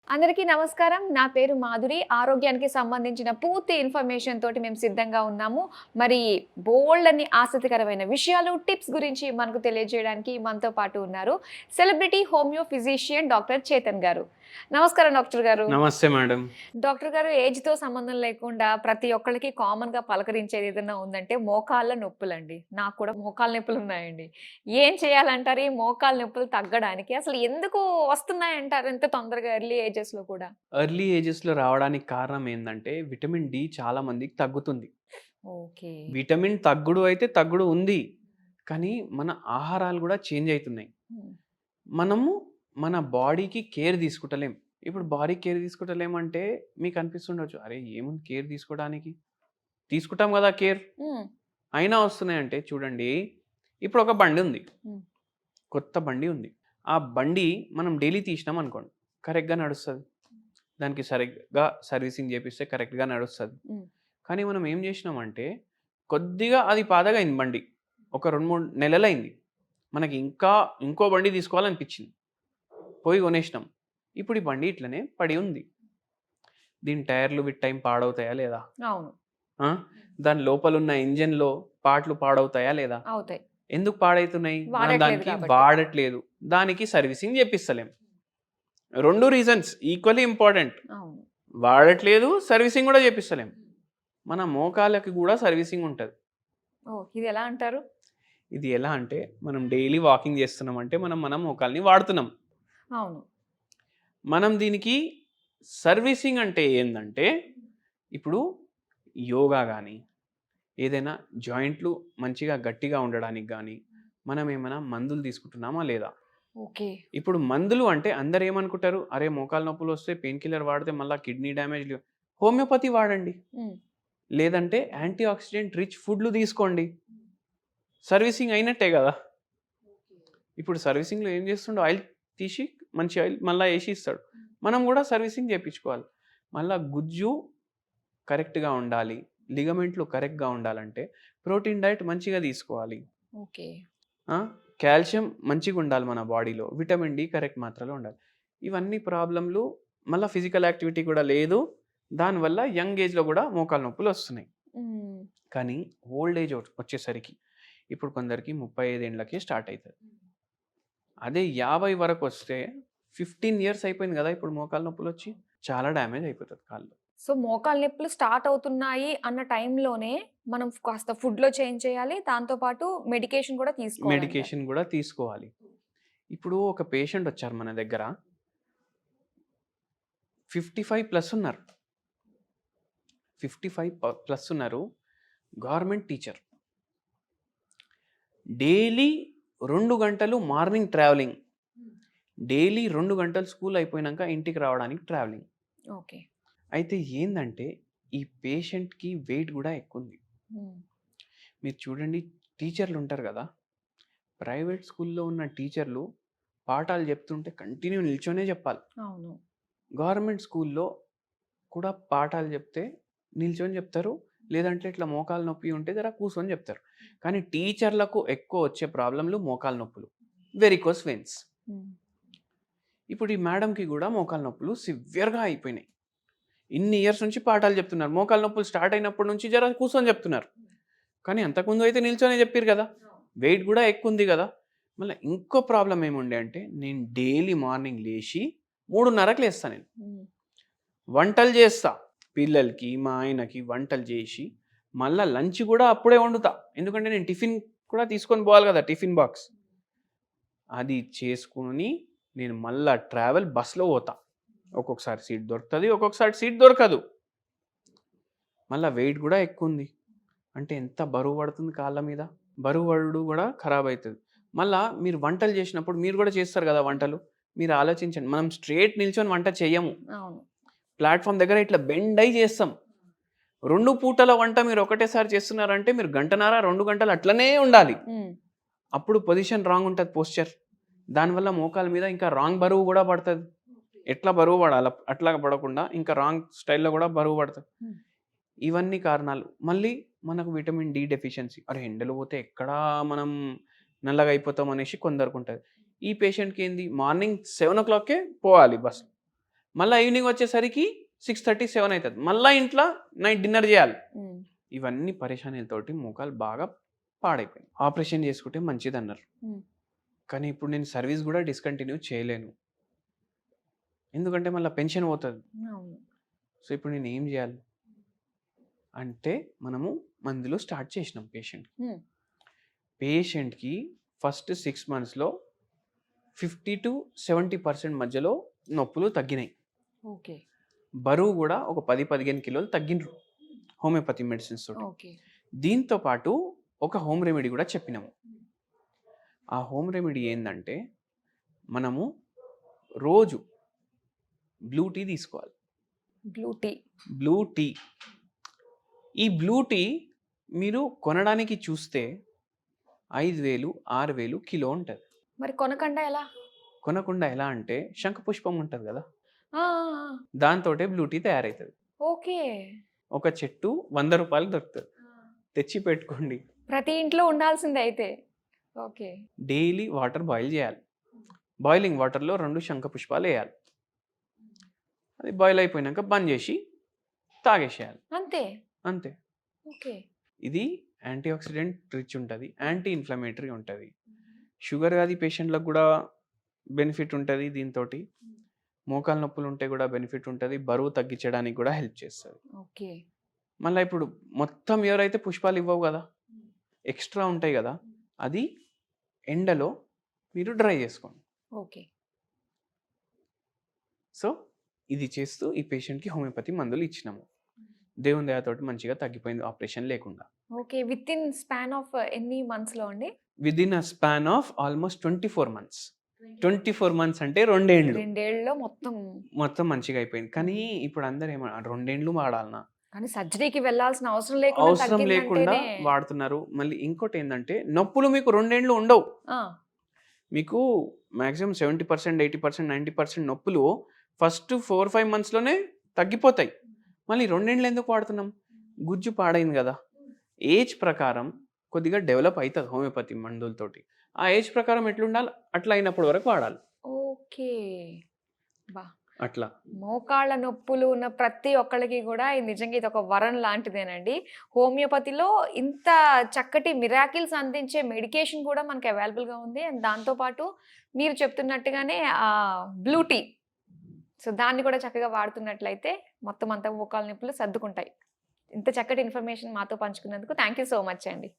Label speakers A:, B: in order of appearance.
A: అందరికీ నమస్కారం. నా పేరు మాధురి. ఆరోగ్యానికి సంబంధించిన పూర్తి ఇన్ఫర్మేషన్ తోటి మేము సిద్ధంగా ఉన్నాము. మరి బోలెడన్ని ఆసక్తికరమైన విషయాలు, టిప్స్ గురించి మనకు తెలియజేయడానికి మనతో పాటు ఉన్నారు celebrity homeo physician doctor Chetan గారు. నమస్కారం డాక్టర్ గారు.
B: నమస్తే మేడం.
A: డాక్టర్ గారు, ఏజ్‌తో సంబంధం లేకుండా ప్రతి ఒక్కళ్ళకి కామన్‌గా పలకరించేది ఏదైనా ఉందంటే మోకాళ్ళ నొప్పులండి. నాకు కూడా మోకాళ్ళ నొప్పులున్నాయండి. ఏం చేయాలంటారు ఈ మోకాళ్ళ నొప్పులు తగ్గడానికి? అసలు ఎందుకు వస్తున్నాయంటారు ఇంత తొందరగా ఎర్లీ ఏజెస్‌లో కూడా?
B: ఎర్లీ ఏజెస్‌లో రావడానికి కారణం ఏందంటే, విటమిన్ డి చాలా మందికి తగ్గుతుంది.
A: ఓకే.
B: విటమిన్ తగ్గుడు అయితే తగ్గుడు ఉంది. కానీ మన ఆహారాలు గూడా చేంజ్ అయితున్నాయి.
A: హ్మ్.
B: మనము మన బాడీకి కేర్ తీసుకుంటలేం. ఇప్పుడు బాడీకి కేర్ తీసుకుంటలేమంటే మీకు అనిపిస్తుండొచ్చు. అరే! ఏముంది కేర్ తీసుకోవడానికి? తీసుకుంటాం గదా కేర్.
A: హ్మ్.
B: అయినా వస్తున్నాయంటే చూడండి, ఇప్పుడు ఒక బండి ఉంది.
A: హ్మ్.
B: కొత్త బండి ఉంది. ఆ బండి మనం డైలీ తీసినామనుకోండి, కరెక్ట్‌గా నడుస్తది. దానికి సరిగ్గా సర్వీసింగ్ చేపిస్తే కరెక్ట్‌గా నడుస్తది.
A: హ్మ్.
B: కానీ మనం ఏం చేసినామంటే, కొద్దిగా అది పాతగా అయింది బండి. ఒక 2, 3 నెలలయింది. మనకి ఇంకా ఇంకో బండి తీసుకోవాలనిపించింది. పోయి కొనేసినాం. ఇప్పుడు ఈ బండి ఇట్లనే పడి ఉంది. దీని టైర్‌లు విత్ టైమ్ పాడవుతాయా లేదా?
A: అవును.
B: ఆ! దాని లోపలున్న ఇంజిన్‌లో పార్ట్‌లు పాడవుతాయా లేదా?
A: అవుతాయి.
B: ఎందుకు పాడైతున్నాయి? మనం
A: వాడట్లేదు
B: దానికి
A: కాబట్టి.
B: వాడట్లేదు. దానికి సర్వీసింగ్ చేపిస్తలేం. 2 reasons equally important.
A: అవును.
B: వాడట్లేదు, సర్వీసింగ్ గూడా చేపిస్తలేం. మన మోకాళ్ళకి గూడా సర్వీసింగ్ ఉంటది.
A: ఓహ్! ఇది ఎలా అంటారు?
B: ఇది ఎలా అంటే, మనం డైలీ వాకింగ్ చేస్తున్నామంటే, మనం మన మోకాల్ని వాడుతున్నాం.
A: అవును.
B: మనం దీనికి సర్వీసింగ్ అంటే ఏందంటే, ఇప్పుడు యోగా గానీ, ఏదైనా జాయింట్లు మంచిగా గట్టిగా ఉండడానికి గానీ, మనం ఏమైనా మందులు తీసుకుంటున్నామా లేదా?
A: ఓకే.
B: ఇప్పుడు మందులు అంటే అందరేమనుకుంటారు, అరే! మోకాలు నొప్పులొస్తే పెయిన్ కిల్లర్ వాడితే మళ్ళా కిడ్నీ డ్యామేజ్‌లు హోమియోపతి వాడండి.
A: హ్మ్.
B: లేదంటే యాంటీ ఆక్సిడెంట్ రిచ్ ఫుడ్‌లు తీసుకోండి. సర్వీసింగ్ అయినట్టే గదా! ఇప్పుడు సర్వీసింగ్‌లో ఏం చేస్తుండు ఆయిల్ తీసి మంచి ఆయిల్ మళ్ళా ఏసి ఇస్తాడు. మనం గూడా సర్వీసింగ్ చేపించుకోవాలి. మళ్ళా గుజ్జు కరెక్ట్‌గా ఉండాలి. లిగమెంట్లు కరెక్ట్‌గా ఉండాలంటే ప్రోటీన్ డైట్ మంచిగా తీసుకోవాలి.
A: ఓకే.
B: ఆ! కాల్షియం మంచిగుండాలి మన బాడీలో. విటమిన్ డి కరెక్ట్ మాత్రలో ఉండాలి. ఇవన్నీ ప్రాబ్లమ్‌లు మళ్ళా ఫిజికల్ యాక్టివిటీ కూడా లేదు. దానివల్ల యంగ్ ఏజ్‌లో గూడా మోకాలు నొప్పులొస్తున్నాయి.
A: హ్మ్.
B: కానీ ఓల్డ్ ఏజ్ వచ్చేసరికి ఇప్పుడు కొందరికి 35 ఏండ్లకే స్టార్ట్ అయితది. అదే 50 వరకొస్తే 15 ఇయర్స్ అయిపోయింది గదా! ఇప్పుడు మోకాలు నొప్పులొచ్చి. చాలా డ్యామేజ్ అయిపోతది కాళ్ళు.
A: సో, మోకాళ్ళ నొప్పులు స్టార్ట్ అవుతున్నాయి అన్న టైంలోనే మనం కాస్త ఫుడ్‌లో చేంజ్ చేయాలి. దాంతో పాటు మెడికేషన్ కూడా తీసుకోవాలంటారు.
B: మెడికేషన్ గూడా తీసుకోవాలి. ఇప్పుడు ఒక పేషెంట్ వచ్చారు మన దగ్గర. 55 ప్లస్ ఉన్నారు. 55 ప్లస్ ఉన్నారు. Government teacher. డైలీ 2 గంటలు మార్నింగ్ ట్రావెలింగ్. డైలీ 2 గంటలు స్కూల్ అయిపోయినంక ఇంటికి రావడానికి ట్రావెలింగ్.
A: ఓకే.
B: అయితే ఏందంటే ఈ పేషెంట్‌కి వెయిట్ గూడా ఎక్కువుంది.
A: హ్మ్.
B: మీరు చూడండి టీచర్లు ఉంటారు గదా! ప్రైవేట్ స్కూల్‌లో ఉన్న టీచర్లు పాఠాలు చెప్తుంటే కంటిన్యూ నిల్చొనే చెప్పాలి.
A: అవును.
B: గవర్నమెంట్ స్కూల్‌లో కూడా పాఠాలు చెప్తే నిల్చొని చెప్తారు. లేదంటే ఇట్లా మోకాలు నొప్పి ఉంటే జర కూర్చొని చెప్తారు. కానీ టీచర్లకు ఎక్కువ వచ్చే ప్రాబ్లమ్‌లు మోకాలు నొప్పులు. Varicose veins.
A: హ్మ్.
B: ఇప్పుడు ఈ మేడమ్‌కి గూడా మోకాలు నొప్పులు సివియర్‌గా అయిపోయినాయి. ఇన్ని ఇయర్స్ నుంచి పాఠాలు చెప్తున్నారు. మోకాలు నొప్పులు స్టార్ట్ అయినప్పటి నుంచి జర కూర్చొని చెప్తున్నారు. కానీ అంతకుముందు అయితే నిల్చొనే చెప్పిర్రు గదా! వెయిట్ గూడా ఎక్కువుంది గదా! మళ్ళా ఇంకో ప్రాబ్లమ్ ఏముండే అంటే నేను డైలీ మార్నింగ్ లేచి 3:30కి లేస్తా నేను.
A: హ్మ్.
B: వంటలు చేస్తా. పిల్లలకి, మా ఆయనకి వంటలు చేసి, మళ్ళా లంచ్ గూడా అప్పుడే వండుతా. ఎందుకంటే నేను టిఫిన్ కూడా తీసుకొని పోవాలి గదా! Tiffin box. అది చేసుకొని నేను మళ్ళా ట్రావెల్ బస్‌లో పోతా. ఒక్కొక్కసారి సీట్ దొరుకుతది. ఒక్కొక్కసారి సీట్ దొరకదు. మళ్ళా వెయిట్ గూడా ఎక్కువుంది. అంటే ఎంత బరువు పడుతుంది కాళ్ళ మీద. బరువు పడుడు గూడా ఖరాబయితది. మళ్ళా మీరు వంటలు చేసినప్పుడు మీరు గూడా చేస్తారు గదా వంటలు. మీరు ఆలోచించండి. మనం స్ట్రెయిట్ నిల్చొని వంట చెయ్యము.
A: అవును.
B: ప్లాట్‌ఫార్మ్ దగ్గర ఇట్లా బెండ్ అయ్యి చేస్తాం. 2 పూటల వంట మీరు ఒకటేసారి చేస్తున్నారంటే మీరు గంటన్నర, 2 గంటలు అట్లనే ఉండాలి.
A: హ్మ్.
B: అప్పుడు పొజిషన్ రాంగ్ ఉంటది పోస్చర్. దానివల్ల మోకాళ్ళ మీద ఇంకా రాంగ్ బరువు గూడా పడతది. ఎట్లా బరువు పడాలో అట్లా పడకుండా ఇంకా రాంగ్ స్టైల్‌లో గూడా బరువు పడతది.
A: హ్మ్.
B: ఇవన్నీ కారణాలు. మళ్ళీ మనకు విటమిన్ డి డెఫిషియన్సీ. అరే! ఎండలో పోతే ఎక్కడా మనం నల్లగా అయిపోతాం అనేసి కొందరికుంటది. ఈ పేషెంట్‌కి ఏంది మార్నింగ్ 7:00కే పోవాలి బస్. మళ్ళీ ఈవినింగ్ వచ్చేసరికి 6:30, 7 అవుతుంది. మళ్ళీ ఇంట్లో నైట్ డిన్నర్ చేయాలి. ఇవన్నీ పరేషానీలతోటి మోకాలు బాగా పాడైపోయింది. ఆపరేషన్ చేసుకుంటే మంచిది అన్నారు. కానీ ఇప్పుడు నేను సర్వీస్ కూడా డిస్కంటిన్యూ చేయలేను, ఎందుకంటే మళ్ళీ పెన్షన్ పోతుంది. సో ఇప్పుడు నేను ఏం చేయాలి అంటే మనము మందులు స్టార్ట్ చేసినాం పేషెంట్కి ఫస్ట్ 6 monthsలో 50 to 70% మధ్యలో నొప్పులు తగ్గినాయి.
A: ఓకే.
B: బరువు కూడా ఒక 10-15 కిలోలు తగ్గినరు హోమియోపతి మెడిసిన్స్ తోటి.
A: ఓకే.
B: దీంతో పాటు ఒక హోమ్ రెమెడీ కూడా చెప్పినాము. ఆ హోమ్ రెమెడీ ఏంటంటే మనము రోజు బ్లూ టీ తీసుకోవాలి. బ్లూ టీ ఈ బ్లూ టీ మీరు కొనడానికి చూస్తే 5,000, 6,000 కిలో ఉంటుంది.
A: మరి కొనకుండా ఎలా
B: అంటే శంఖపుష్పం ఉంటుంది కదా, దాంతోటే బ్లూ టీ తయారవుతుంది.
A: ఓకే.
B: ఒక చెట్టు 100 రూపాయలు దొరుకుతుంది, తెచ్చి పెట్టుకోండి.
A: ప్రతి ఇంట్లో ఉండాల్సిందే అయితే. ఓకే.
B: డైలీ వాటర్ బాయిల్ చేయాలి. బాయిలింగ్ వాటర్లో 2 శంఖపుష్పాలు వేయాలి. అది బాయిల్ అయిపోయినాక బంద్ చేసి తాగేసేయాలి. అంతే.
A: ఓకే.
B: ఇది యాంటీ ఆక్సిడెంట్ రిచ్ ఉంటుంది, యాంటీ ఇన్ఫ్లమేటరీ ఉంటుంది. షుగర్ వ్యాధి పేషెంట్లకు కూడా బెనిఫిట్ ఉంటుంది. దీంతో మోకాలు నొప్పులు ఉంటే కూడా బెనిఫిట్ ఉంటుంది, బరువు తగ్గించడానికి కూడా హెల్ప్ చేస్తుంది.
A: ఓకే.
B: మళ్ళీ ఇప్పుడు మొత్తం ఎవరైతే పుష్పాలు ఇవ్వవు కదా, ఎక్స్ట్రా ఉంటాయి కదా, అది ఎండలో మీరు డ్రై చేసుకోండి.
A: ఓకే.
B: సో ఇది చేస్తూ ఈ పేషెంట్కి హోమియోపతి మందులు ఇచ్చినాము. దేవుని దయతోటి మంచిగా తగ్గిపోయింది, ఆపరేషన్ లేకుండా.
A: Okay. With in span of ఎన్ని మంత్స్లో అండి?
B: With in a span of almost 24 months. 24 months అంటే 2
A: ఏళ్ళలో
B: మొత్తం మంచిగా అయిపోయింది. కానీ ఇప్పుడు అందరు 2 ఏళ్ళు వాడాలన్నా,
A: కానీ సర్జరీకి వెళ్ళాల్సిన
B: అవసరం లేకుండా వాడుతున్నారు. మళ్ళీ ఇంకోటి ఏంటంటే నొప్పులు మీకు 2 ఏళ్ళు ఉండవు. మీకు మాక్సిమం 70%, 80%, 90% నొప్పులు ఫస్ట్ 4-5 monthsలోనే తగ్గిపోతాయి. మళ్ళీ 2 ఏళ్ళు ఎందుకు వాడుతున్నాం? గుజ్జు పాడైంది కదా. ఏజ్ ప్రకారం కొద్దిగా డెవలప్ అవుతుంది హోమియోపతి మందులతోటి. ఆ ఏజ్ ప్రకారం ఎట్లుండాలి అట్లా అయినప్పుడు వరకు వాడాలి.
A: ఓకే.
B: అట్లా
A: మోకాళ్ళ నొప్పులు ఉన్న ప్రతి ఒక్కళ్ళకి కూడా నిజంగా ఇది ఒక వరం లాంటిదేనండి. హోమియోపతిలో ఇంత చక్కటి మిరాకిల్స్ అందించే మెడికేషన్ కూడా మనకి అవైలబుల్గా ఉంది. అండ్ దాంతోపాటు మీరు చెప్తున్నట్టుగానే బ్లూ టీ, సో దాన్ని కూడా చక్కగా వాడుతున్నట్లయితే మొత్తం అంతా మోకాళ్ళ నొప్పులు సర్దుకుంటాయి. ఇంత చక్కటి ఇన్ఫర్మేషన్ మాతో పంచుకున్నందుకు థ్యాంక్ యూ సో మచ్ అండి.